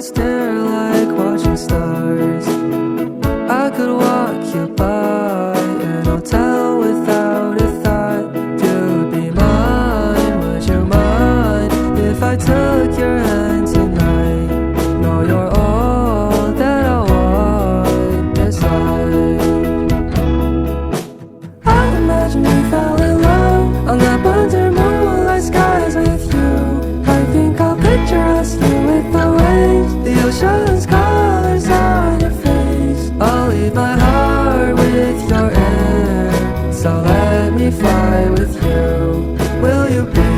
sit there like watching stars. I could walk you by an hotel without a thought. You'd be mine, would you mind if I took your hand tonight? No, you're all that I want this life. I imagine we fell in love on that under moonlight skies with you. I think I'll picture us here with the waves, the ocean's colors on your face. I'll leave my heart with your air, so let me fly with you. Will you be